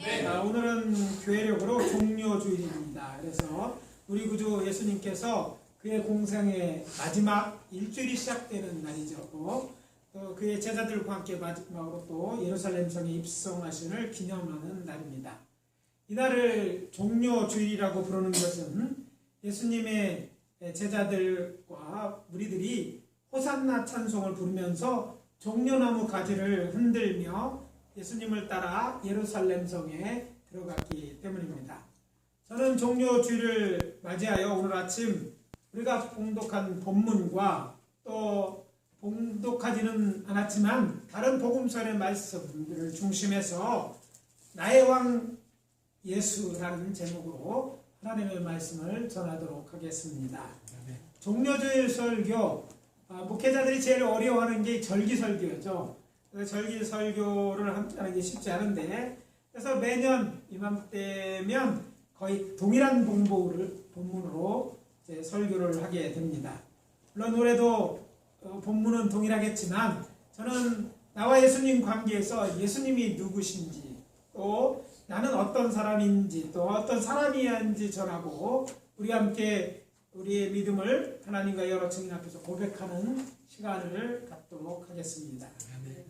오늘은 교회력으로 종료주일입니다. 그래서 우리 구주 예수님께서 그의 공생의 마지막 일주일이 시작되는 날이죠. 또 그의 제자들과 함께 마지막으로 또 예루살렘 성에 입성하신을 기념하는 날입니다. 이날을 종료주일이라고 부르는 것은 예수님의 제자들과 무리들이 호산나 찬송을 부르면서 종려나무 가지를 흔들며 예수님을 따라 예루살렘 성에 들어갔기 때문입니다. 저는 종료주일을 맞이하여 오늘 아침 우리가 봉독한 본문과 또 봉독하지는 않았지만 다른 복음서의 말씀들을 중심해서 나의 왕 예수라는 제목으로 하나님의 말씀을 전하도록 하겠습니다. 종료주일 설교, 목회자들이 제일 어려워하는 게 절기설교죠. 절기설교를 하는 게 쉽지 않은데, 그래서 매년 이맘때면 거의 동일한 본문으로 이제 설교를 하게 됩니다. 물론 올해도 본문은 동일하겠지만 저는 나와 예수님 관계에서 예수님이 누구신지, 또 나는 어떤 사람인지, 또 어떤 사람이었는지 전하고 우리와 함께 우리의 믿음을 하나님과 여러 증인 앞에서 고백하는 시간을 갖도록 하겠습니다.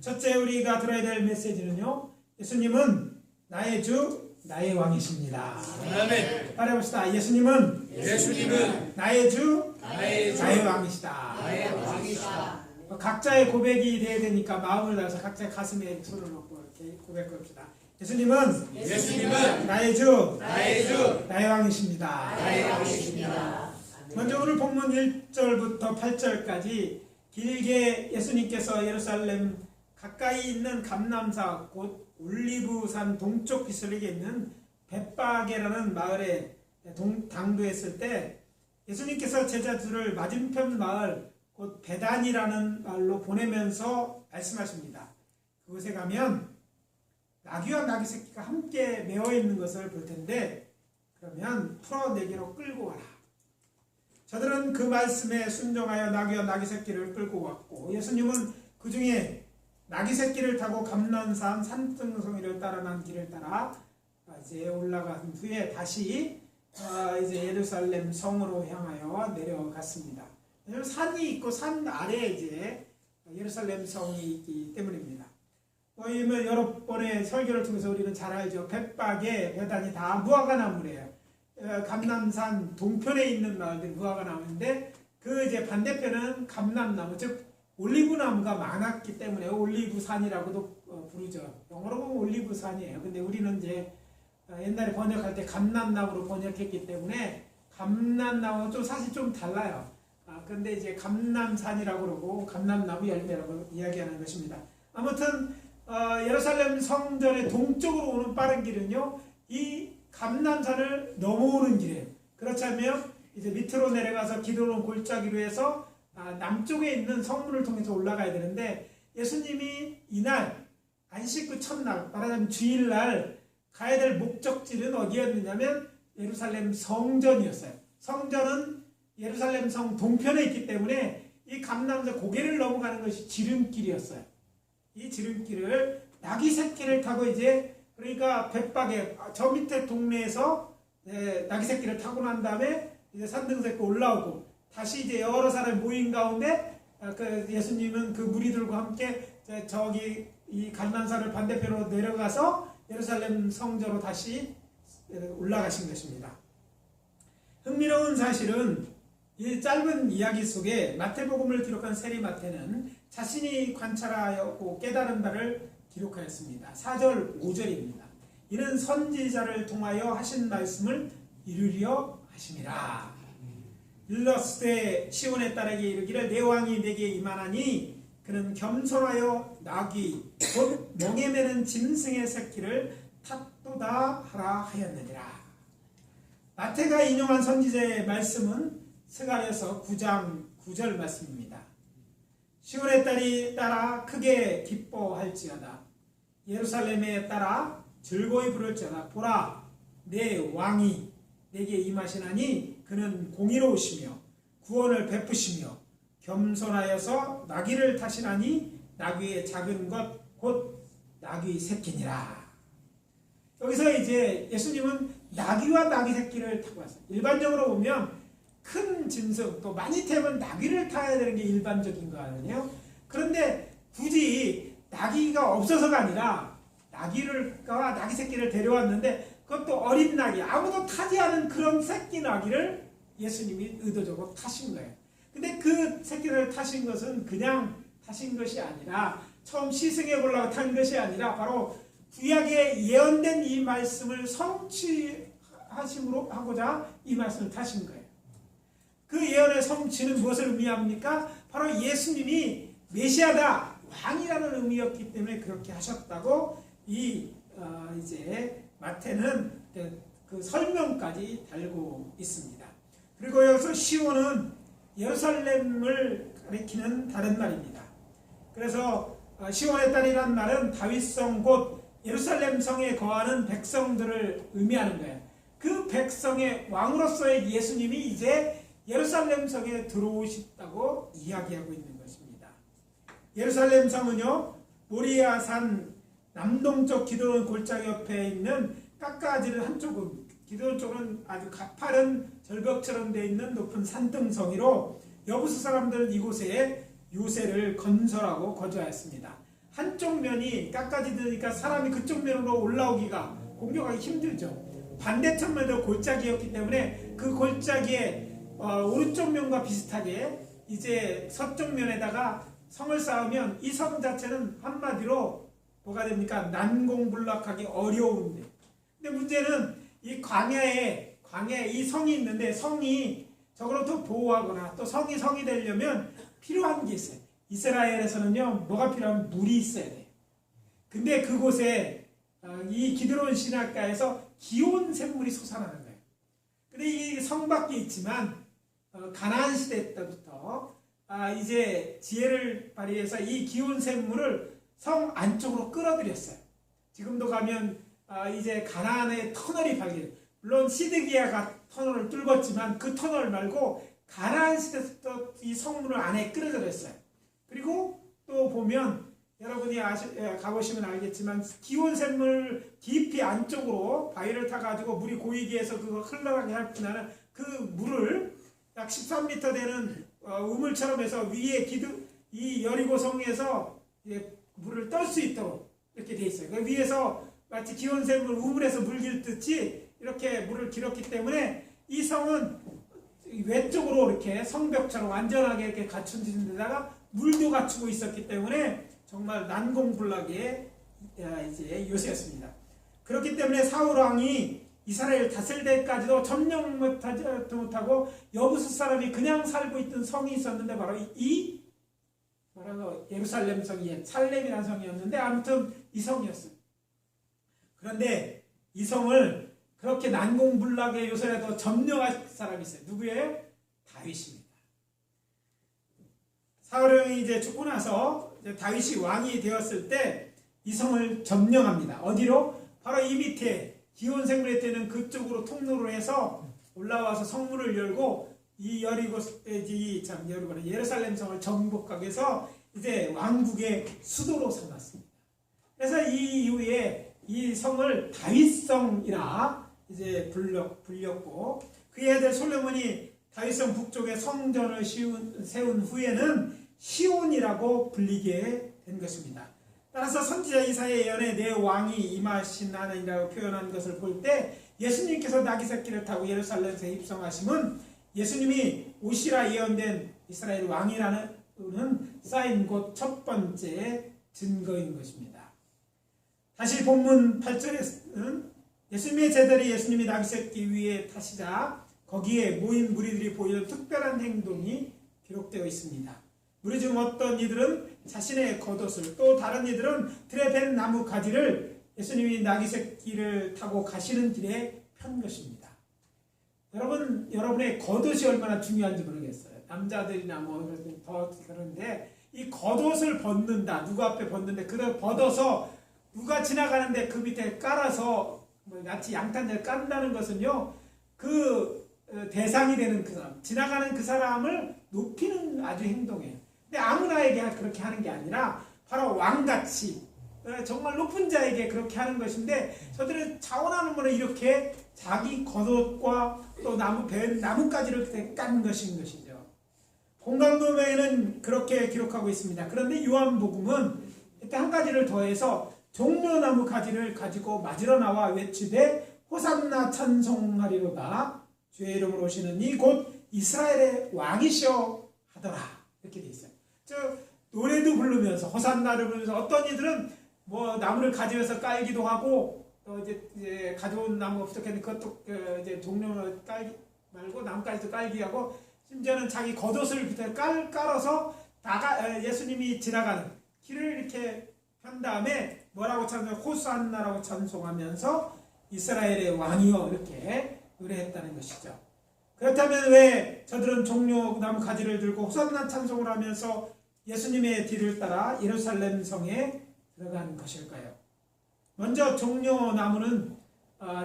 첫째 우리가 들어야 될 메시지는요, 예수님은 나의 주, 나의 왕이십니다. 아멘. 따라해봅시다. 예수님은 나의 주, 나의 왕이시다. 나의 왕이시다. 각자의 고백이 돼야 되니까 마음을 다해서 각자 가슴에 손을 놓고 이렇게 고백합시다. 예수님은 나의 주, 나의 왕이십니다. 먼저 오늘 본문 1절부터 8절까지 길게 예수님께서 예루살렘 가까이 있는 감람산 곧 올리브산 동쪽 비슬릭에 있는 벳바게라는 마을에 당도했을 때 예수님께서 제자들을 맞은편 마을 곧 베단이라는 마을로 보내면서 말씀하십니다. 그곳에 가면 나귀와 나귀 새끼가 함께 메어 있는 것을 볼 텐데 그러면 풀어 내게로 끌고 와라. 저들은 그 말씀에 순종하여 나귀와 나귀 새끼를 끌고 왔고 예수님은 그 중에 나귀 새끼를 타고 감람산 산등성이를 따라 난 길을 따라 이제 올라간 후에 다시 이제 예루살렘 성으로 향하여 내려갔습니다. 왜냐하면 산이 있고 산 아래에 이제 예루살렘 성이 있기 때문입니다. 여러 번의 설교를 통해서 우리는 잘 알죠. 벳바게, 베단이 다 무화과나무래요. 감람산 동편에 있는 마을들이 무화과나무인데 그 이제 반대편은 감람나무, 즉 올리브나무가 많았기 때문에 올리브산이라고도 부르죠. 영어로 보면 올리브산이에요. 근데 우리는 이제 옛날에 번역할 때 감람나무로 번역했기 때문에 감람나무는 좀 사실 좀 달라요. 근데 이제 감람산이라고 그러고 감람나무 열매라고 이야기하는 것입니다. 아무튼 예루살렘 성전의 동쪽으로 오는 빠른 길은요, 이 감람산을 넘어오는 길이에요. 그렇지 않으면 이제 밑으로 내려가서 기도론 골짜기로 해서 남쪽에 있는 성문을 통해서 올라가야 되는데 예수님이 이날 안식 후 첫날, 말하자면 주일날 가야 될 목적지는 어디였느냐면 예루살렘 성전이었어요. 성전은 예루살렘 성 동편에 있기 때문에 이 감람산 고개를 넘어가는 것이 지름길이었어요. 이 지름길을 나귀 새끼를 타고 이제 그러니까 벳바게 저 밑에 동네에서 나귀 새끼를 타고 난 다음에 이제 산등새고 올라오고 다시 이제 여러 사람 모인 가운데 예수님은 그 무리들과 함께 저기 이 감람산을 반대편으로 내려가서 예루살렘 성전으로 다시 올라가신 것입니다. 흥미로운 사실은 이 짧은 이야기 속에 마태복음을 기록한 세리마태는 자신이 관찰하였고 깨달은 바를 기록하였습니다. 4절 5절입니다. 이는 선지자를 통하여 하신 말씀을 이루려 하심이라. 일렀을 시온의 딸에게 이르기를 내 왕이 내게 임하나니 그는 겸손하여 나귀 곧 멍에 매는 짐승의 새끼를 탓도다 하라 하였느니라. 마태가 인용한 선지자의 말씀은 스가랴서 9장 9절 말씀입니다. 시온의 딸이 따라 크게 기뻐할지어다. 예루살렘에 따라 즐거이 부를지어다. 보라, 내 왕이 내게 임하시나니 그는 공의로우시며 구원을 베푸시며 겸손하여서 나귀를 타시나니 나귀의 작은 것 곧 나귀 새끼니라. 여기서 그래서 이제 예수님은 나귀와 나귀 새끼를 타고 왔어요. 일반적으로 보면 큰 짐승 또 많이 태우면 나귀를 타야 되는 게 일반적인 거 아니에요? 그런데 굳이 나귀가 없어서가 아니라 나귀와 나귀 새끼를 데려왔는데 그것도 어린 나귀, 아무도 타지 않은 그런 새끼 나귀를 예수님이 의도적으로 타신 거예요. 근데 그 새끼를 타신 것은 그냥 타신 것이 아니라 처음 시승해 보려고 탄 것이 아니라 바로 구약에 예언된 이 말씀을 성취하심으로 하고자 이 말씀을 타신 거예요. 그 예언의 성취는 무엇을 의미합니까? 바로 예수님이 메시아다, 왕이라는 의미였기 때문에 그렇게 하셨다고 이제 마태는 그 설명까지 달고 있습니다. 그리고 여기서 시온은 예루살렘을 가리키는 다른 말입니다. 그래서 시온의 딸이라는 말은 다윗성 곧 예루살렘 성에 거하는 백성들을 의미하는 거예요. 그 백성의 왕으로서의 예수님이 이제 예루살렘 성에 들어오셨다고 이야기하고 있는 것입니다. 예루살렘 성은요, 모리아산 남동쪽 기드론 골짜기 옆에 있는 깎아지른 한쪽은, 기드론 쪽은 아주 가파른 절벽처럼 되어 있는 높은 산등성이로 여부수 사람들은 이곳에 요새를 건설하고 거주하였습니다. 한쪽 면이 깎아지르니까 사람이 그쪽 면으로 올라오기가, 공격하기 힘들죠. 반대쪽 면도 골짜기였기 때문에 그 골짜기에 오른쪽 면과 비슷하게 이제 서쪽 면에다가 성을 쌓으면 이 성 자체는 한마디로 뭐가 됩니까? 난공불락하기 어려운데. 근데 문제는 이 광야에 이 성이 있는데 성이 저거로부터 보호하거나 또 성이 되려면 필요한 게 있어요. 이스라엘에서는요, 뭐가 필요하면 물이 있어야 돼요. 근데 그곳에 이 기드론 시냇가에서 기온 샘물이 솟아나는 거예요. 근데 이 성밖에 있지만 가나안 시대 때부터 이제 지혜를 발휘해서 이 기온 샘물을 성 안쪽으로 끌어들였어요. 지금도 가면 이제 가나안의 터널이 발견해요. 물론 시드기야가 터널을 뚫었지만 그 터널 말고 가나안 시대부터 이 성문을 안에 끌어들였어요. 그리고 또 보면 여러분이 가보시면 알겠지만 기온 샘물 깊이 안쪽으로 바위를 타가지고 물이 고이게 해서 그거 흘러가게 할 뿐아니라 그 물을 약 13m 되는 우물처럼 해서 위에 이 여리고 성에서 물을 떨 수 있도록 이렇게 돼 있어요. 그 위에서 마치 기온샘물 우물에서 물 길듯이 이렇게 물을 길었기 때문에 이 성은 외쪽으로 이렇게 성벽처럼 완전하게 이렇게 갖춘 데다가 물도 갖추고 있었기 때문에 정말 난공불락의 이제 요새였습니다. 그렇기 때문에 사울 왕이 이스라엘 다스릴 때까지도 점령 못하고 여부수 사람이 그냥 살고 있던 성이 있었는데 바로 바로 예루살렘 성이 살렘이라는 성이었는데 아무튼 이 성이었어요. 그런데 이 성을 그렇게 난공불락의 요새라도 점령할 사람이 있어요. 누구예요? 다윗입니다. 사울 왕이 이제 죽고 나서 이제 다윗이 왕이 되었을 때 이 성을 점령합니다. 어디로? 바로 이 밑에 기온 샘물에 때는 그쪽으로 통로로 해서 올라와서 성문을 열고 이 예루살렘 성을 정복하기 위해서 이제 왕국의 수도로 삼았습니다. 그래서 이 이후에 이 성을 다윗성이라 이제 불렸고 그의 아들 솔로몬이 다윗성 북쪽에 성전을 세운 후에는 시온이라고 불리게 된 것입니다. 따라서 선지자 이사야의 예언에 내 왕이 임하신 하나님이라고 표현한 것을 볼 때 예수님께서 나귀 새끼를 타고 예루살렘에 입성하심은 예수님이 오시라 예언된 이스라엘 왕이라는 쌓인 곧 첫 번째 증거인 것입니다. 다시 본문 8절에는 예수님의 제자리 예수님이 나귀 새끼 위에 타시자 거기에 모인 무리들이 보이는 특별한 행동이 기록되어 있습니다. 무리 중 어떤 이들은 자신의 겉옷을 또 다른 이들은 들에 밴 나무 가지를 예수님이 나귀 새끼를 타고 가시는 길에 편 것입니다. 여러분의 겉옷이 얼마나 중요한지 모르겠어요. 남자들이나 더 그런데 이 겉옷을 벗는다. 누구 앞에 벗는데 그걸 벗어서 누가 지나가는데 그 밑에 깔아서 마치 양탄자를 깐다는 것은요. 그 대상이 되는 그 사람, 지나가는 그 사람을 높이는 아주 행동이에요. 근데 아무나에게 그렇게 하는 게 아니라 바로 왕같이 정말 높은 자에게 그렇게 하는 것인데 저들은 자원하는 분은 이렇게 자기 겉옷과 또 나뭇가지를 깐 것이죠. 공강도매에는 그렇게 기록하고 있습니다. 그런데 요한복음은 이때 한 가지를 더해서 종려나무 가지를 가지고 맞으러 나와 외치되 호산나 찬송하리로다. 주의 이름으로 오시는 이 곧 이스라엘의 왕이시여 하더라. 이렇게 돼 있어요. 저 노래도 부르면서 호산나를 부르면서 어떤 이들은 뭐 나무를 가지면서 깔기도 하고 또 이제 가져온 나무가 부족했는데 그것도 이제 종려를 깔기 말고 나뭇가지도 깔기 하고 심지어는 자기 겉옷을 깔아서 예수님이 지나가는 길을 이렇게 한 다음에 뭐라고 호산나라고 찬송하면서 이스라엘의 왕이여 이렇게 노래했다는 것이죠. 그렇다면 왜 저들은 종려나무 가지를 들고 호산나 찬송을 하면서 예수님의 뒤를 따라 예루살렘 성에 들어간 것일까요? 먼저 종려나무는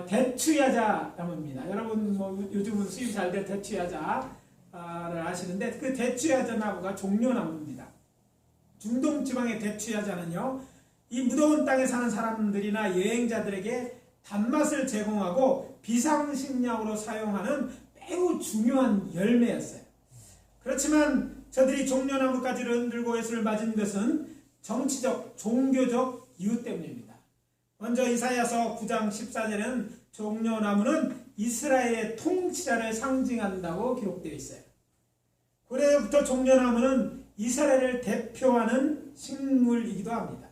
대추야자 나무입니다. 여러분 뭐 요즘은 수입 잘 된 대추야자를 아시는데 그 대추야자 나무가 종려나무입니다. 중동 지방의 대추야자는요, 이 무더운 땅에 사는 사람들이나 여행자들에게 단맛을 제공하고 비상식량으로 사용하는 매우 중요한 열매였어요. 그렇지만 저들이 종려나무까지를 흔들고 예수를 맞은 것은 정치적, 종교적 이유 때문입니다. 먼저 이사야서 9장 14절에는 종려나무는 이스라엘의 통치자를 상징한다고 기록되어 있어요. 그래부터 종려나무는 이스라엘을 대표하는 식물이기도 합니다.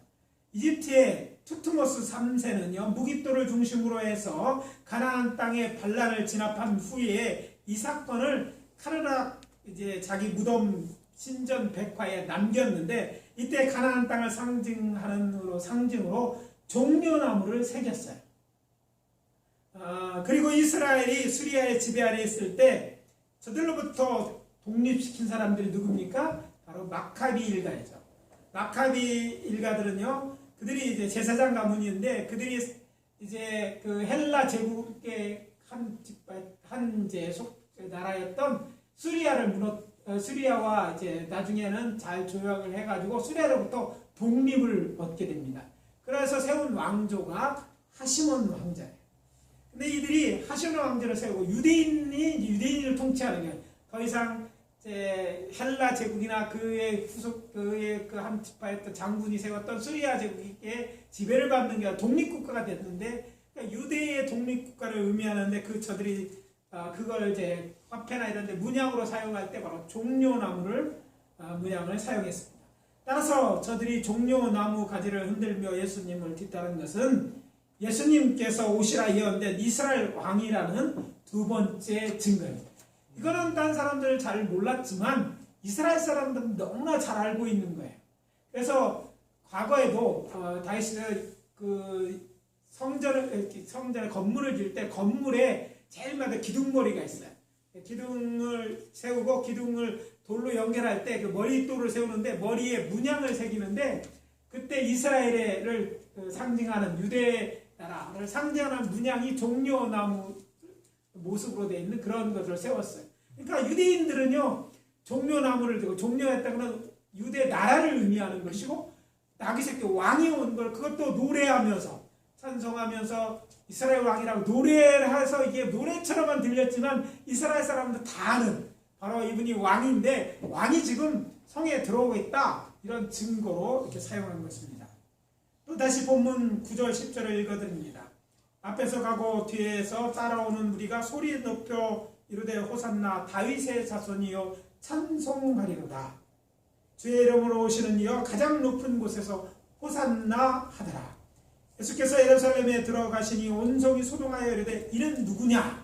이집트의 투트모스 3세는요, 무깃돌을 중심으로 해서 가나안 땅에 반란을 진압한 후에 이 사건을 카르락 이제 자기 무덤 신전 백화에 남겼는데 이때 가나안 땅을 상징으로 종려나무를 새겼어요. 그리고 이스라엘이 수리아의 지배 아래 있을 때 저들로부터 독립시킨 사람들이 누굽니까? 바로 마카비 일가이죠. 마카비 일가들은요, 그들이 이제 제사장 가문인데 그들이 이제 그 헬라 제국의 한 이제 나라였던 수리아와 이제 나중에는 잘 조약을 해가지고 수리아로부터 독립을 얻게 됩니다. 그래서 세운 왕조가 하시몬 왕자예요. 근데 이들이 하시몬 왕자를 세우고 유대인을 통치하는 게 더 이상 이제 헬라 제국이나 그의 한 지파였던 장군이 세웠던 수리아 제국의 지배를 받는 게 독립국가가 됐는데, 그러니까 유대의 독립국가를 의미하는데 저들이 그걸 이제 화폐나 이런 데 문양으로 사용할 때 바로 종려나무를 문양을 사용했습니다. 따라서 저들이 종려나무 가지를 흔들며 예수님을 뒤따른 것은 예수님께서 오시라 예언된 이스라엘 왕이라는 두 번째 증거입니다. 이거는 딴 사람들 잘 몰랐지만 이스라엘 사람들은 너무나 잘 알고 있는 거예요. 그래서 과거에도 다윗이 그 성전에 건물을 지을 때 건물에 제일 마다 기둥머리가 있어요. 기둥을 세우고 기둥을 돌로 연결할 때 그 머리돌을 세우는데 머리에 문양을 새기는데, 그때 이스라엘을 상징하는 유대 나라를 상징하는 문양이 종려나무 모습으로 되어 있는 그런 것을 세웠어요. 그러니까 유대인들은요, 종려나무를 들고, 종려했다고는 유대 나라를 의미하는 것이고, 나귀 새끼 왕이 온 걸 그것도 노래하면서 찬송하면서 이스라엘 왕이라고 노래를 해서 이게 노래처럼만 들렸지만 이스라엘 사람들 다 아는 바로 이분이 왕인데, 왕이 지금 성에 들어오고 있다, 이런 증거로 이렇게 사용한 것입니다. 또 다시 본문 9절 10절을 읽어드립니다. 앞에서 가고 뒤에서 따라오는 무리가 소리 높여 이르되 호산나 다윗의 자손이여 찬송하리로다. 주의 이름으로 오시는 이여 가장 높은 곳에서 호산나 하더라. 예수께서 예루살렘에 들어가시니 온성이 소동하여 이르되 이는 누구냐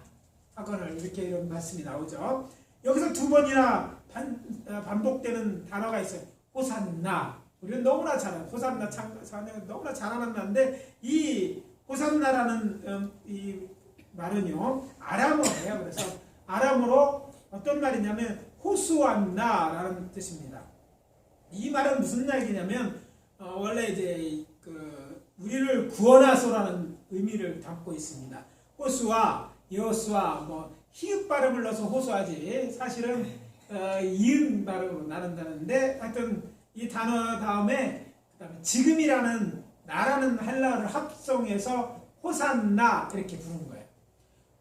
하거늘, 이렇게 이런 말씀이 나오죠. 여기서 두 번이나 반복되는 단어가 있어요. 호산나. 우리는 너무나 잘하는, 호산나 너무나 잘하는 말인데, 이 호산나라는 이 말은요, 아람어예요. 그래서 아람어로 어떤 말이냐면 호수안나라는 뜻입니다. 이 말은 무슨 얘기냐면 원래 이제 우리를 구원하소라는 의미를 담고 있습니다. 호수아, 여수아, 뭐 히읗 발음을 넣어서 호수아지 사실은 이응 발음으로 나눈다는데, 하여튼 이 단어 다음에 그다음에 지금이라는 나라는 헬라어를 합성해서 호산나 이렇게 부른 거예요.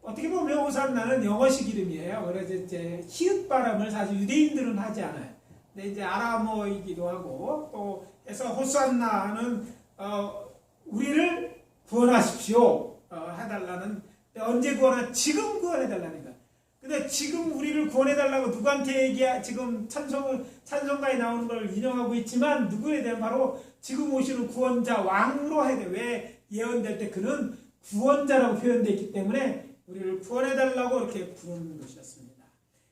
어떻게 보면 호산나는 영어식 이름이에요. 그래서 이제 히읗 발음을 사실 유대인들은 하지 않아요. 근데 이제 아람어이기도 하고 또 해서 호산나는 우리를 구원하십시오 해달라는, 언제 구원하? 지금 구원해달라는 거예요. 근데 지금 우리를 구원해달라고 누구한테 지금 찬송가에 나오는 걸 인용하고 있지만 누구에 대한 바로 지금 오시는 구원자 왕으로 해야 돼. 왜 예언될 때 그는 구원자라고 표현되어 있기 때문에 우리를 구원해달라고 이렇게 부르는 것이었습니다.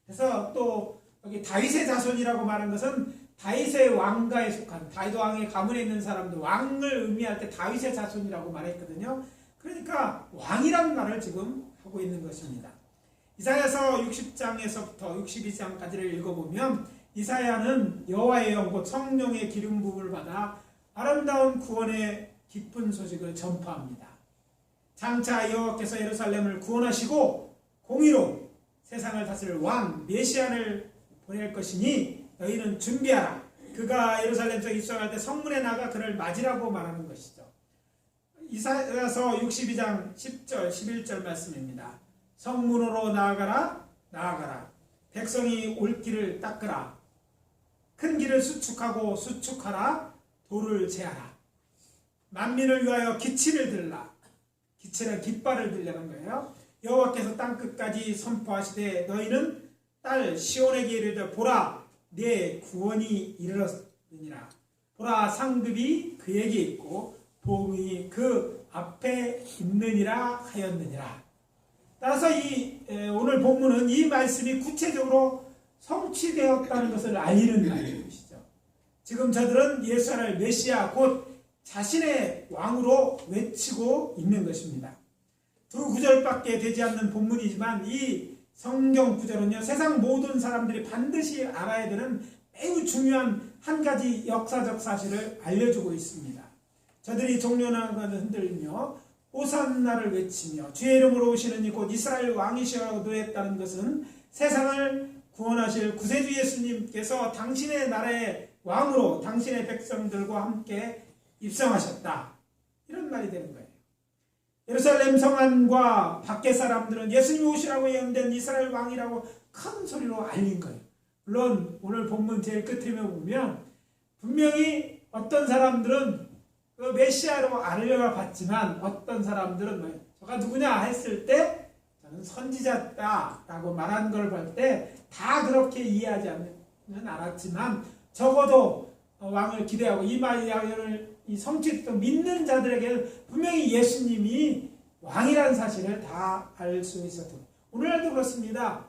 그래서 또 여기 다윗의 자손이라고 말한 것은 다윗의 왕가에 속한, 다윗 왕의 가문에 있는 사람들, 왕을 의미할 때 다윗의 자손이라고 말했거든요. 그러니까 왕이라는 말을 지금 하고 있는 것입니다. 이사야서 60장에서부터 62장까지를 읽어보면 이사야는 여호와의 영 곧 성령의 기름 부음을 받아 아름다운 구원의 기쁜 소식을 전파합니다. 장차 여호와께서 예루살렘을 구원하시고 공의로 세상을 다스릴 왕 메시아를 보낼 것이니 너희는 준비하라. 그가 예루살렘에서 입성할 때 성문에 나가 그를 맞으라고 말하는 것이죠. 이사야서 62장 10절 11절 말씀입니다. 성문으로 나아가라 나아가라. 백성이 올 길을 닦으라. 큰 길을 수축하고 수축하라. 돌을 제하라. 만민을 위하여 기치를 들라. 기치는 깃발을 들려는 거예요. 여호와께서 땅끝까지 선포하시되 너희는 딸 시온에게 이르되 보라 내 구원이 이르렀느니라. 보라 상급이 그에게 있고 보응이 그 앞에 있느니라 하였느니라. 따라서 오늘 본문은 이 말씀이 구체적으로 성취되었다는 것을 알리는 말씀이시죠. 지금 저들은 예수를 메시아 곧 자신의 왕으로 외치고 있는 것입니다. 두 구절밖에 되지 않는 본문이지만 이 성경 구절은요, 세상 모든 사람들이 반드시 알아야 되는 매우 중요한 한 가지 역사적 사실을 알려주고 있습니다. 저들이 종려나는 것을 흔들며 호산나를 외치며 주의 이름으로 오시는 이 곧 이스라엘 왕이시라고 노래했다는 것은 세상을 구원하실 구세주 예수님께서 당신의 나라의 왕으로 당신의 백성들과 함께 입성하셨다. 이런 말이 되는 거예요. 예루살렘 성안과 밖의 사람들은 예수님이 오시라고 예언된 이스라엘 왕이라고 큰 소리로 알린 거예요. 물론 오늘 본문 제일 끝에 보면 분명히 어떤 사람들은 그 메시아로 알려가 봤지만 어떤 사람들은 저가 누구냐 했을 때 저는 선지자다 라고 말한 걸 볼 때 다 그렇게 이해하지 않았지만 적어도 왕을 기대하고 이 말을 성취했던 믿는 자들에게 분명히 예수님이 왕이라는 사실을 다 알 수 있었던, 오늘날도 그렇습니다.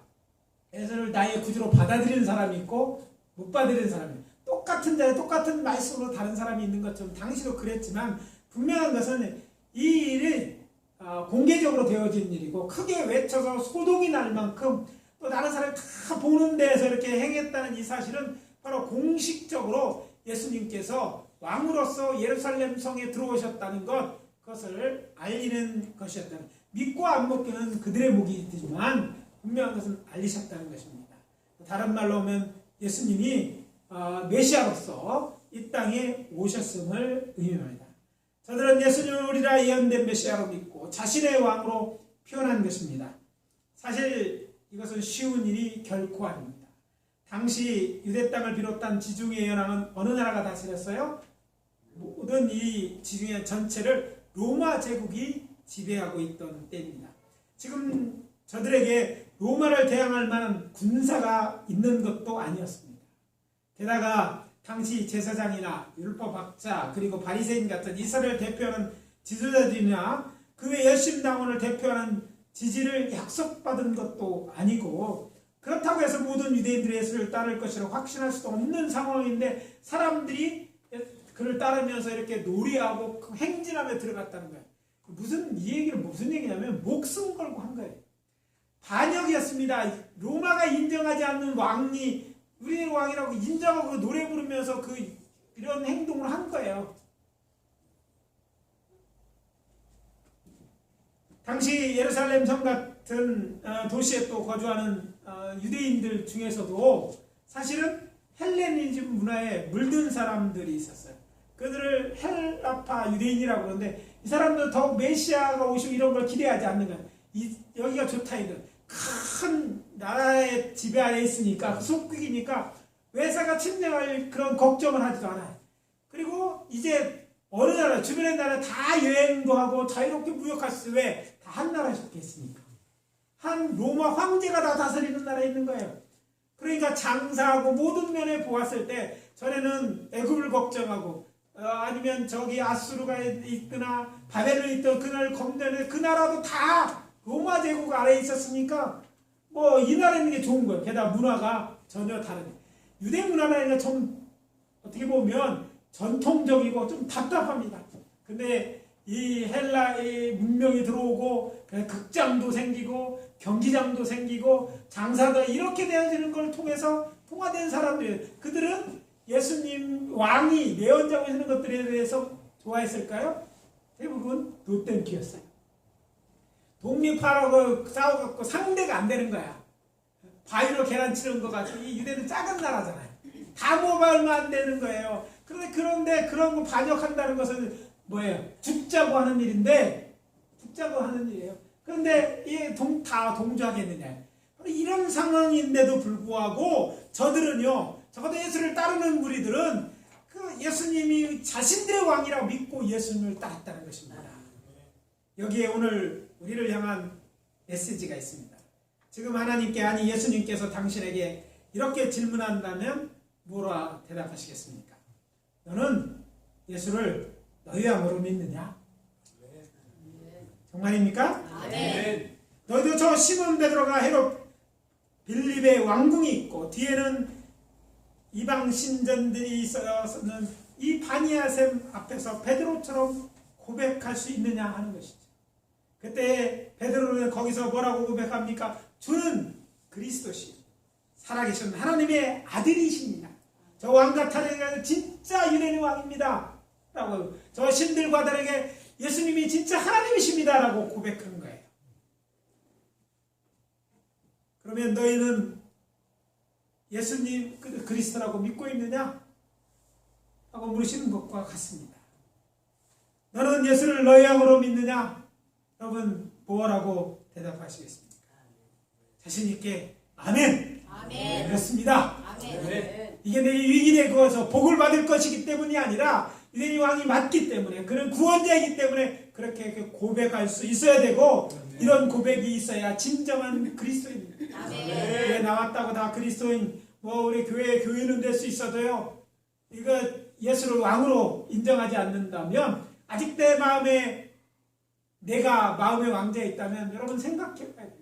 예수를 나의 구주로 받아들이는 사람이 있고 못 받아들이는 사람이 있고, 똑같은 자에 똑같은 말씀으로 다른 사람이 있는 것처럼 당시도 그랬지만 분명한 것은 이 일이 공개적으로 되어진 일이고 크게 외쳐서 소동이 날 만큼 또 다른 사람이 다 보는 데에서 이렇게 행했다는 이 사실은 바로 공식적으로 예수님께서 왕으로서 예루살렘 성에 들어오셨다는 그것을 알리는 것이었다는, 믿고 안 믿고는 그들의 몫이지만 분명한 것은 알리셨다는 것입니다. 다른 말로 하면 예수님이 메시아로서 이 땅에 오셨음을 의미합니다. 저들은 예수님을 우리라 예언된 메시아로 믿고 자신의 왕으로 표현한 것입니다. 사실 이것은 쉬운 일이 결코 아닙니다. 당시 유대 땅을 비롯한 지중해 연안은 어느 나라가 다스렸어요? 모든 이 지중해 전체를 로마 제국이 지배하고 있던 때입니다. 지금 저들에게 로마를 대항할 만한 군사가 있는 것도 아니었습니다. 게다가 당시 제사장이나 율법학자 그리고 바리새인 같은 이스라엘을 대표하는 지도자들이나 그 외 열심당원을 대표하는 지지를 약속받은 것도 아니고, 그렇다고 해서 모든 유대인들의 예수를 따를 것이라고 확신할 수도 없는 상황인데 사람들이 그를 따르면서 이렇게 놀이하고 행진하며 들어갔다는 거예요. 이 얘기는 무슨 얘기냐면 목숨 걸고 한 거예요. 반역이었습니다. 로마가 인정하지 않는 왕이 우리의 왕이라고 인정하고 노래 부르면서 이런 행동을 한 거예요. 당시 예루살렘 성 같은 도시에 또 거주하는 유대인들 중에서도 사실은 헬레니즘 문화에 물든 사람들이 있었어요. 그들을 헬라파 유대인이라고 그러는데 이 사람들은 더욱 메시아가 오시고 이런 걸 기대하지 않는 거야. 여기가 좋다 이건. 큰 나라의 지배 아래 있으니까 그 속국이니까 외사가 침략할 그런 걱정을 하지도 않아요. 그리고 이제 어느 나라 주변의 나라 다 여행도 하고 자유롭게 무역할 수 왜? 다 한 나라에 속해 있으니까. 한 로마 황제가 다 다스리는 나라에 있는 거예요. 그러니까 장사하고 모든 면에 보았을 때 전에는 애굽을 걱정하고 아니면 저기 아수르가 있거나 바벨론이 있던 그날 검대는 그 나라도 다 로마 제국 아래에 있었으니까 뭐 이 나라에 있는 게 좋은 거예요. 게다가 문화가 전혀 다른 유대 문화라는 좀 어떻게 보면 전통적이고 좀 답답합니다. 근데 이 헬라의 문명이 들어오고 극장도 생기고 경기장도 생기고 장사도 이렇게 되어지는 걸 통해서 통화된 사람들 그들은 예수님 왕이 내언자고 하는 것들에 대해서 좋아했을까요? 대부분 노땡키였어요. 독립하라고 싸워갖고 상대가 안 되는 거야. 바위로 계란 치는 것 같이 이 유대는 작은 나라잖아요. 다 모아 얼마 안 되는 거예요. 그런데 그런 거 반역한다는 것은 뭐예요? 죽자고 하는 일인데 죽자고 하는 일이에요. 그런데 이게 다 동조하겠느냐? 이런 상황인데도 불구하고 저들은요, 적어도 예수를 따르는 무리들은 그 예수님이 자신들의 왕이라고 믿고 예수님을 따랐다는 것입니다. 여기에 오늘 우리를 향한 메시지가 있습니다. 지금 하나님께 아니 예수님께서 당신에게 이렇게 질문한다면 뭐라 대답하시겠습니까? 너는 예수를 너희 왕으로 믿느냐? 정말입니까? 아멘. 너희도 저 시몬 베드로가 헤롯 빌립의 왕궁이 있고 뒤에는 이방 신전들이 있었는 이 바니아셈 앞에서 베드로처럼 고백할 수 있느냐 하는 것이죠. 그때 베드로는 거기서 뭐라고 고백합니까? 주는 그리스도시 살아계신 하나님의 아들이십니다. 저 왕 같아는 진짜 유대인의 왕입니다. 라고 저 신들과 다르게 예수님이 진짜 하나님이십니다. 라고 고백하는 거예요. 그러면 너희는 예수님 그리스도라고 믿고 있느냐? 하고 물으시는 것과 같습니다. 너는 예수를 너희 왕으로 믿느냐? 여러분 뭐라고 대답하시겠습니까? 자신 있게 아멘. 아멘. 그렇습니다. 아멘. 이게 내 위기에 그어서 복을 받을 것이기 때문이 아니라 유대인 왕이 맞기 때문에 그런 구원자이기 때문에 그렇게 고백할 수 있어야 되고 이런 고백이 있어야 진정한 그리스도인입니다. 교회 나왔다고 다 그리스도인 뭐 우리 교회는 될 수 있어도요 이거 예수를 왕으로 인정하지 않는다면 아직 내 마음에 내가 마음의 왕자에 있다면 여러분 생각해 봐야 돼요.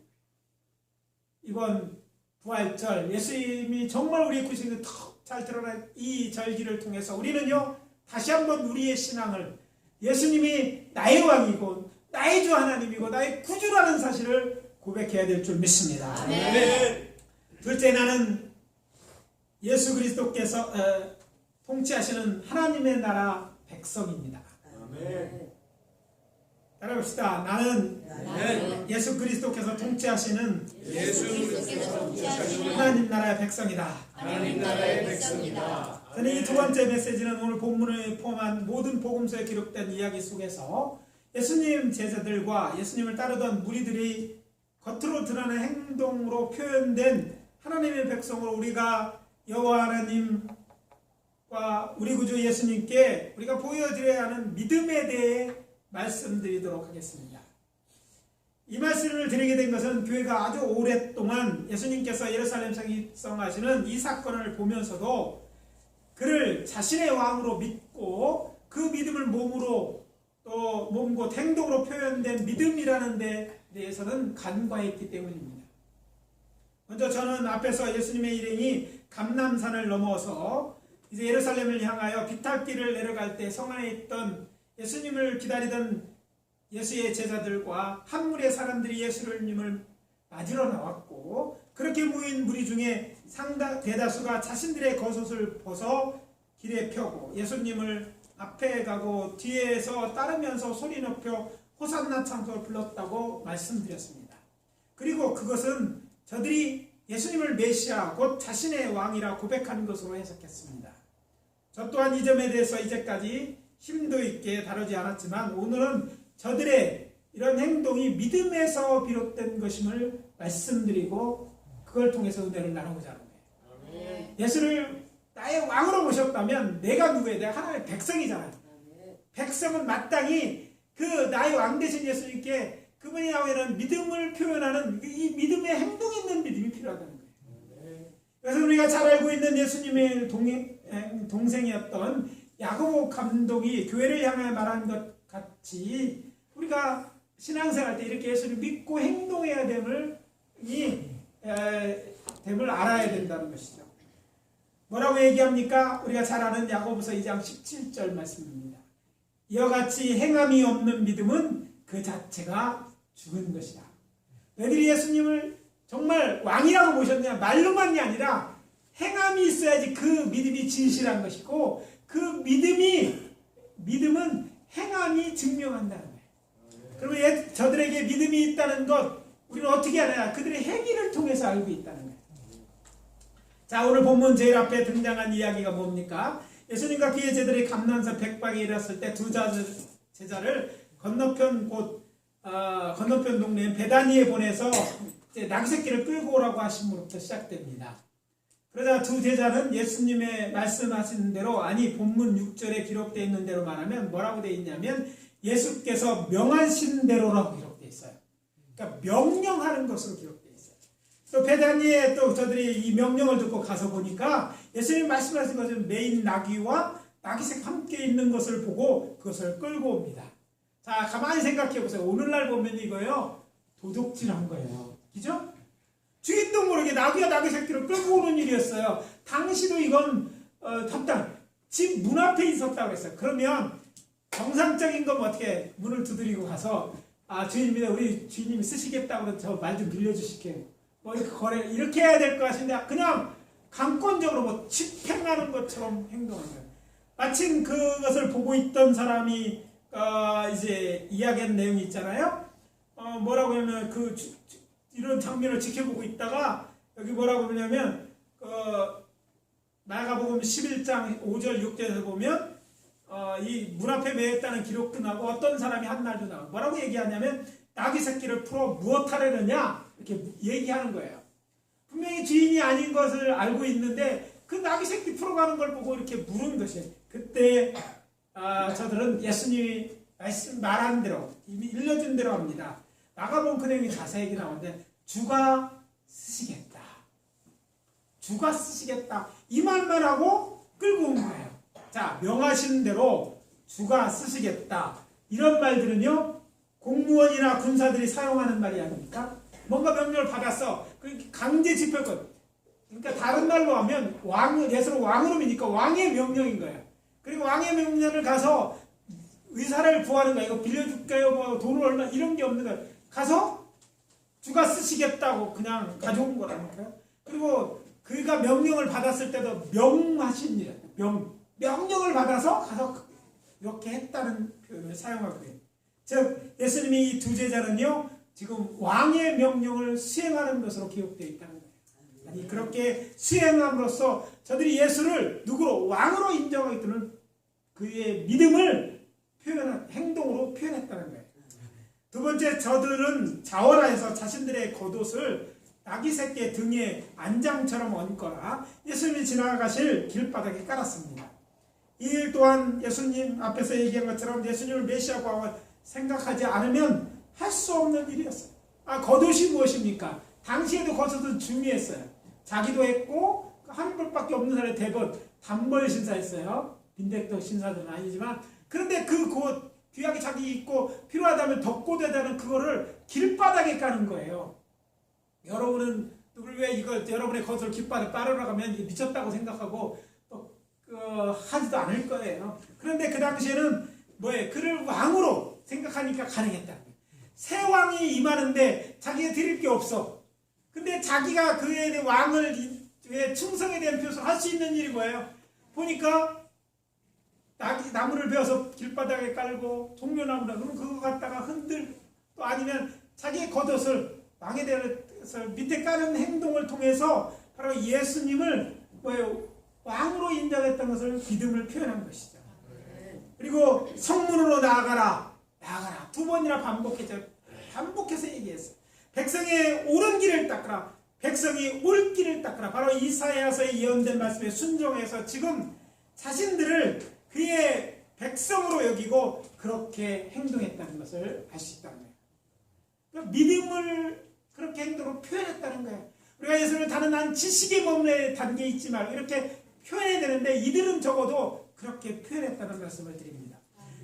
이번 부활절 예수님이 정말 우리의 구속이 더 잘 드러난 이 절기를 통해서 우리는요 다시 한번 우리의 신앙을 예수님이 나의 왕이고 나의 주 하나님이고 나의 구주라는 사실을 고백해야 될 줄 믿습니다. 아멘. 둘째 나는 예수 그리스도께서 통치하시는 하나님의 나라 백성입니다. 아멘. 따라합시다. 나는 아멘. 예수 그리스도께서 통치하시는 예수 그리스도께서 통치하시는 하나님 나라의 백성이다. 하나님 나라의 백성이다. 저는 이 두 번째 메시지는 오늘 본문을 포함한 모든 복음서에 기록된 이야기 속에서 예수님 제자들과 예수님을 따르던 무리들이 겉으로 드러낸 행동으로 표현된 하나님의 백성으로 우리가 여호와 하나님과 우리 구주 예수님께 우리가 보여드려야 하는 믿음에 대해 말씀드리도록 하겠습니다. 이 말씀을 드리게 된 것은 교회가 아주 오랫동안 예수님께서 예루살렘 성하시는 이 사건을 보면서도 그를 자신의 왕으로 믿고 그 믿음을 몸으로 또 몸과 행동으로 표현된 믿음이라는 데 대해서는 간과했기 때문입니다. 먼저 저는 앞에서 예수님의 일행이 감람산을 넘어서 이제 예루살렘을 향하여 비탈길을 내려갈 때 성 안에 있던 예수님을 기다리던 예수의 제자들과 한 무리의 사람들이 예수님을 맞으러 나왔고 그렇게 모인 무리 중에 대다수가 자신들의 겉옷을 벗어 길에 펴고 예수님을 앞에 가고 뒤에서 따르면서 소리 높여 호산나 찬송을 불렀다고 말씀드렸습니다. 그리고 그것은 저들이 예수님을 메시아 곧 자신의 왕이라 고백하는 것으로 해석했습니다. 저 또한 이 점에 대해서 이제까지 심도 있게 다루지 않았지만 오늘은 저들의 이런 행동이 믿음에서 비롯된 것임을 말씀드리고 그걸 통해서 은혜를 나누고자 하는 거예요. 예수를 나의 왕으로 모셨다면 내가 누구예요? 내가 하나님의 백성이잖아요. 백성은 마땅히 그 나의 왕 되신 예수님께 그분이 나오는 믿음을 표현하는 이 믿음의 행동 있는 믿음이 필요하다는 거예요. 그래서 우리가 잘 알고 있는 예수님의 동생이었던 야고보 감독이 교회를 향해 말한 것 같이 우리가 신앙생활 때 이렇게 예수를 믿고 행동해야 됨을 알아야 된다는 것이죠. 뭐라고 얘기합니까? 우리가 잘 아는 야고보서 2장 17절 말씀입니다. 이와 같이 행함이 없는 믿음은 그 자체가 죽은 것이다. 너희들이 예수님을 정말 왕이라고 모셨느냐? 말로만이 아니라 행함이 있어야지 그 믿음이 진실한 것이고 그 믿음은 행함이 증명한다는 거예요. 그러면 저들에게 믿음이 있다는 것 우리는 어떻게 알아야? 그들의 행위를 통해서 알고 있다는 거예요. 자, 오늘 본문 제일 앞에 등장한 이야기가 뭡니까? 예수님과 그의 제자들이 감난산 백박에 이르렀을 때 두 제자를 건너편 동네인 베다니에 보내서 이제 나귀새끼를 끌고 오라고 하심으로부터 시작됩니다. 그러자 두 제자는 예수님의 말씀하신 대로, 아니 본문 6절에 기록되어 있는 대로 말하면 뭐라고 되어 있냐면 예수께서 명하신 대로라고 기록되어 있어요. 그러니까 명령하는 것으로 기록되어 있어요. 또 베다니에 또 저들이 이 명령을 듣고 가서 보니까 예수님 말씀하신 것은 메인 나귀와 나귀새끼 함께 있는 것을 보고 그것을 끌고 옵니다. 자, 가만히 생각해 보세요. 오늘날 보면 이거요, 도둑질한 거예요. 그죠? 주인도 모르게 나귀와 나귀새끼를 끌고 오는 일이었어요. 당시도 이건 집 문 앞에 있었다고 했어요. 그러면 정상적인 건 어떻게 문을 두드리고 가서 주인입니다. 우리 주인님이 쓰시겠다고 저 말 좀 빌려주실게요. 뭐 이렇게 이렇게 해야 될 것 같은데 그냥 강권적으로 뭐 집행하는 것처럼 행동하는 거예요. 마침 그것을 보고 있던 사람이 이제 이야기한 내용이 있잖아요. 뭐라고 하면 이런 장면을 지켜보고 있다가 여기 뭐라고 하냐면 마가복음 11장 5절 6절에서 보면 이 문 앞에 매였다는 기록도 나고 어떤 사람이 한 날도 나고 뭐라고 얘기하냐면 나귀 새끼를 풀어 무엇 하려느냐 이렇게 얘기하는 거예요. 분명히 주인이 아닌 것을 알고 있는데 그 나귀 새끼 풀어가는 걸 보고 이렇게 물은 것이에요. 그때 저들은 예수님이 말한 대로 이미 일러준 대로 합니다. 마가복음 그 내용이 자세하게 나오는데 주가 쓰시겠다. 주가 쓰시겠다. 이 말만 하고 끌고 온 거예요. 자, 명하신 대로 주가 쓰시겠다. 이런 말들은요, 공무원이나 군사들이 사용하는 말이 아닙니까? 뭔가 명령을 받았어. 강제 집행권. 그러니까 다른 말로 하면 예수를 왕으로 믿으니까 왕의 명령인 거예요. 그리고 왕의 명령을 가서 의사를 구하는 거예요. 이거 빌려줄게요. 뭐 돈을 얼마 이런 게 없는 거예요. 가서 주가 쓰시겠다고 그냥 가져온 거라니까요. 그리고 그가 명령을 받았을 때도 명하신 일, 명령을 받아서 가서 이렇게 했다는 표현을 사용하고 있어요. 즉 예수님이 이 두 제자는요 지금 왕의 명령을 수행하는 것으로 기록되어 있다는 거예요. 아니 그렇게 수행함으로써 저들이 예수를 누구로 왕으로 인정하기 때문에 그의 믿음을 행동으로 표현했다는 거예요. 두 번째, 저들은 자원하여서 자신들의 겉옷을 나귀 새끼의 등에 안장처럼 얹거나 예수님이 지나가실 길바닥에 깔았습니다. 이 일 또한 예수님 앞에서 얘기한 것처럼 예수님을 메시아고 생각하지 않으면 할 수 없는 일이었어요. 겉옷이 무엇입니까? 당시에도 겉옷은 중요했어요. 자기도 했고 한 벌밖에 없는 사람이 대부분 단벌 신사했어요. 빈대떡 신사들은 아니지만 그런데 그 곧 귀하게 자기 입고 필요하다면 덮고 대다는 그거를 길바닥에 까는 거예요. 여러분은 왜 이걸 여러분의 겉을 길바닥에 빨으러 가면 미쳤다고 생각하고 하지도 않을 거예요. 그런데 그 당시에는 그를 왕으로 생각하니까 가능했다. 새 왕이 임하는데 자기가 드릴 게 없어. 근데 자기가 그의 왕을 충성에 대한 표시를 할 수 있는 일이 뭐예요? 보니까 나무를 베어서 길바닥에 깔고 종려나무라 그러면 그거 갖다가 또 아니면 자기의 겉옷을 왕에 대해서 밑에 까는 행동을 통해서 바로 예수님을 왕으로 인정했던 것을 믿음을 표현한 것이죠. 그리고 성문으로 나아가라. 두 번이나 반복해서 얘기했어요. 백성의 옳은 길을 닦으라. 백성이 올 길을 닦으라. 바로 이사야서에 예언된 말씀에 순종해서 지금 자신들을 그의 백성으로 여기고 그렇게 행동했다는 것을 알 수 있다는 거예요. 그러니까 믿음을 그렇게 행동으로 표현했다는 거예요. 우리가 예수를 다른 한 지식의 몸에 담겨 있지 말고 이렇게 표현해야 되는데 이들은 적어도 그렇게 표현했다는 말씀을 드립니다.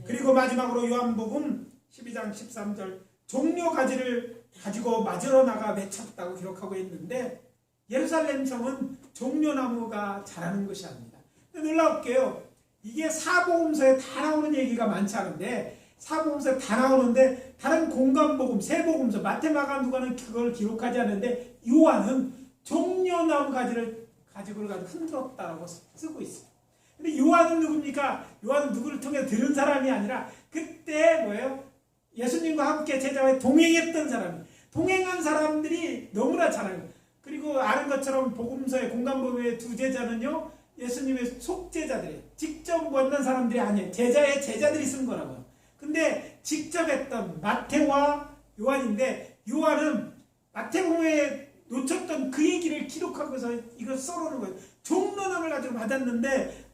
그리고 마지막으로 요한복음 12장 13절 종려 가지를 가지고 맞으러 나가 맺혔다고 기록하고 있는데 예루살렘 성은 종려나무가 자라는 것이 아닙니다. 놀라울게요. 이게 사복음서에 다 나오는 얘기가 많지 않은데 사복음서에 다 나오는데 다른 공관복음, 세복음서, 마태마가 누가는 그걸 기록하지 않는데 요한은 종려나무 가지를 가지고 흔들었다고 쓰고 있어요. 근데 요한은 누굽니까? 요한은 누구를 통해 들은 사람이 아니라 그때 뭐예요? 예수님과 함께 제자와 동행했던 사람이 동행한 사람들이 너무나 잘 알고 그리고 아는 것처럼 복음서의 공관복음의 두 제자는요 예수님의 속제자들이에요. 직접 만난 사람들이 아니에요. 제자의 제자들이 쓴 거라고요. 근데 직접 했던 마태와 요한인데 요한은 마태복음에 놓쳤던 그 얘기를 기록하고서 이걸 써놓는 거예요. 종려나무를 가지고 받았는데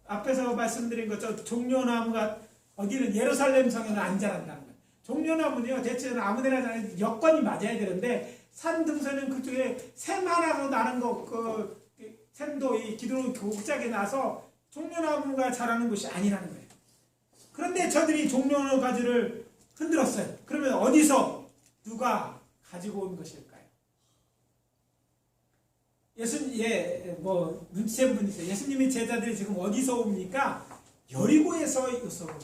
앞에서 말씀드린 것처럼 종려나무가 어디는 예루살렘 성에는 안 자란다는 거예요. 종려나무는요 대체는 아무데나 자라는 여건이 맞아야 되는데 산 등서는 그쪽에 샘 하나로 나는 거 샘도 이 기둥 곡작에 나서 종려나무가 자라는 것이 아니라는 거예요. 그런데 저들이 종려나무 가지를 흔들었어요. 그러면 어디서 누가 가지고 온 것일까요? 눈치챈 분이 있어요. 예수님의 제자들이 지금 어디서 옵니까? 여리고에서 온 거예요.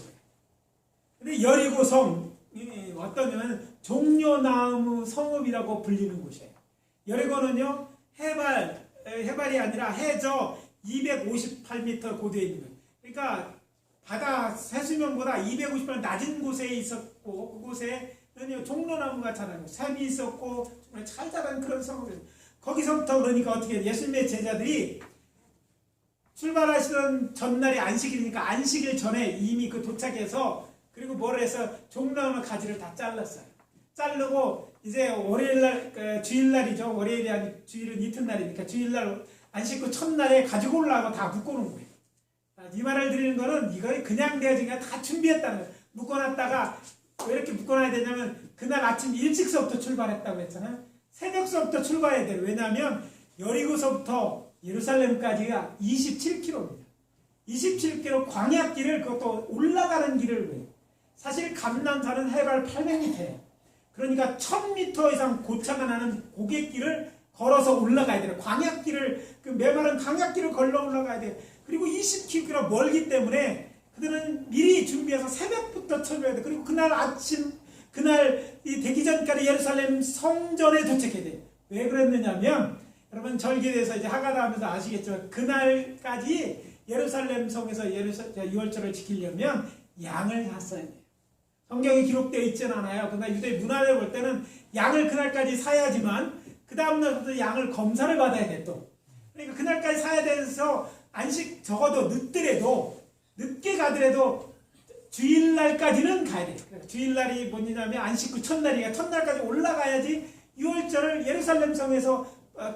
근데 여리고성 어떠냐면 종려나무 성읍이라고 불리는 곳이에요. 여리고는요 해발이 아니라 해저 258m 고도에 있는 거예요. 그러니까 바다 해수면보다 258m 낮은 곳에 있었고 그곳에는 종려나무가 자라는 샘이 있었고 정말 잘 자란 그런 성읍이에요. 거기서부터 그러니까 어떻게 예수님의 제자들이 출발하시던 전날이 안식일이니까 안식일 전에 이미 도착해서 그리고 뭘 해서 종려나무 가지를 다 잘랐어요. 자르고 이제 월요일날 주일날이죠. 월요일이 아니 주일은 이튿날이니까 주일날 안식구 첫날에 가지고 올라가고 다 묶어놓은 거예요. 이 말을 드리는 거는 이거 그냥 되어지니까 다 준비했다는 거예요. 묶어놨다가 왜 이렇게 묶어놔야 되냐면 그날 아침 일찍서부터 출발했다고 했잖아요. 새벽서부터 출발해야 돼요. 왜냐하면 여리고서부터 예루살렘까지가 27km입니다. 27km 광야길을 그것도 올라가는 길을 사실 감난산은 해발 800m예요. 그러니까 1000m 이상 고차가 나는 고갯길을 걸어서 올라가야 돼요. 광야길을 메마른 광야길을 걸러 올라가야 돼요. 그리고 20km 멀기 때문에 그들은 미리 준비해서 새벽부터 철거해야 돼요. 그리고 그날 아침 그날 이 되기 전까지 예루살렘 성전에 도착해야 돼요. 왜 그랬느냐면 여러분 절기에서 이제 하가다 하면서 아시겠지만 그날까지 예루살렘 성에서 유월절을 지키려면 양을 샀어야 돼요. 성경에 기록되어 있지는 않아요. 그러나 유대 문화를 볼 때는 양을 그날까지 사야지만 그 다음날부터 양을 검사를 받아야 돼 또. 그러니까 그날까지 사야 돼서 안식 적어도 늦게 가더라도 주일날까지는 가야 돼. 주일날이 뭐냐면 안식구 첫날이니까 첫날까지 올라가야지 유월절을 예루살렘 성에서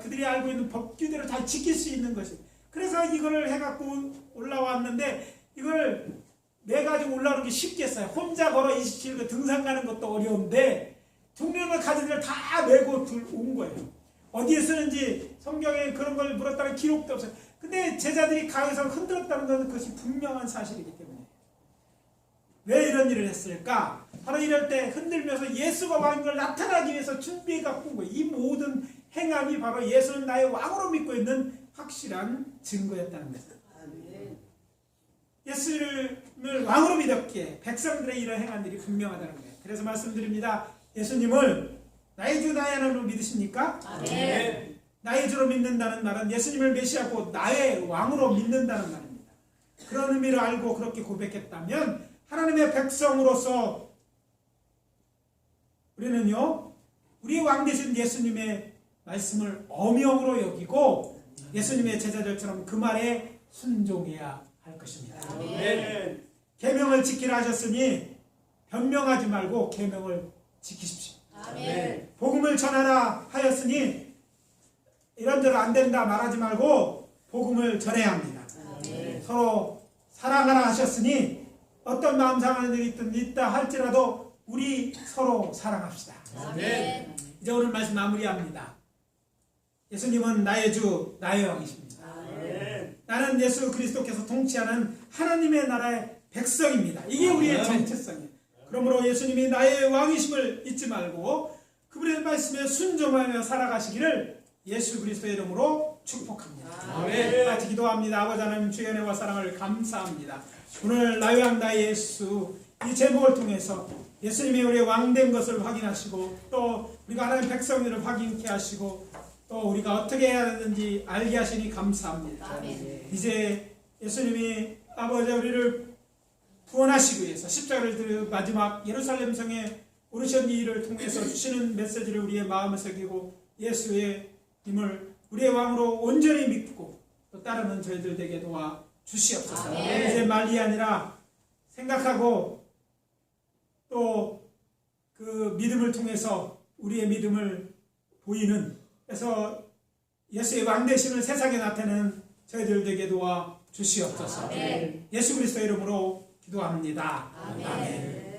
그들이 알고 있는 법규대로 다 지킬 수 있는 것이. 그래서 이거를 해갖고 올라왔는데 이걸 매가지고 올라오는 게 쉽겠어요. 혼자 걸어 27일 등산 가는 것도 어려운데 종려나무 가지를 다 메고 온 거예요. 어디에 쓰는지 성경에 그런 걸 물었다는 기록도 없어요. 근데 제자들이 가에서 흔들었다는 것은 그것이 분명한 사실이기 때문에 왜 이런 일을 했을까? 바로 이럴 때 흔들면서 예수가 왕인 걸 나타나기 위해서 준비해 갖고 온 거예요. 이 모든 행함이 바로 예수는 나의 왕으로 믿고 있는 확실한 증거였다는 거예요. 예수를 왕으로 믿었기에 백성들의 이런 행함들이 분명하다는 거예요. 그래서 말씀드립니다. 예수님을 나의 주 나의 하나님으로 믿으십니까? 네. 나의 주로 믿는다는 말은 예수님을 메시아고 나의 왕으로 믿는다는 말입니다. 그런 의미를 알고 그렇게 고백했다면 하나님의 백성으로서 우리는요 우리 왕 되신 예수님의 말씀을 엄영으로 여기고 예수님의 제자들처럼 그 말에 순종해야 할 것입니다. 아멘. 계명을 지키라 하셨으니 변명하지 말고 계명을 지키십시오. 아멘. 복음을 전하라 하였으니 이런대로 안 된다 말하지 말고 복음을 전해야 합니다. 아멘. 서로 사랑하라 하셨으니 어떤 마음 상하는 일이 있다 할지라도 우리 서로 사랑합시다. 아멘. 이제 오늘 말씀 마무리합니다. 예수님은 나의 주, 나의 왕이십니다. 아멘. 나는 예수 그리스도께서 통치하는 하나님의 나라의 백성입니다. 이게 우리의 아멘. 정체성이에요. 그러므로 예수님이 나의 왕이심을 잊지 말고 그분의 말씀에 순종하며 살아가시기를 예수 그리스도의 이름으로 축복합니다. 아멘. 같이 기도합니다. 아버지 하나님 주의 은혜와 사랑을 감사합니다. 오늘 나의 왕 나의 예수 이 제목을 통해서 예수님이 우리의 왕된 것을 확인하시고 또 우리가 하나님의 백성들을 확인케 하시고 또 우리가 어떻게 해야 되는지 알게 하시니 감사합니다. 아멘. 이제 예수님이 아버지 우리를 구원하시기 위해서 십자가를 들어 마지막 예루살렘 성에 오르신 이 일을 통해서 주시는 메시지를 우리의 마음에 새기고 예수의 힘을 우리의 왕으로 온전히 믿고 또 따르는 저희들 되게 도와 주시옵소서. 아멘. 이제 말이 아니라 생각하고 또 그 믿음을 통해서 우리의 믿음을 보이는 그래서 예수의 왕되심을 세상에 나타내는 저희들 되게 도와 주시옵소서. 아멘. 예수 그리스도 이름으로 기도합니다. 아멘. 아멘.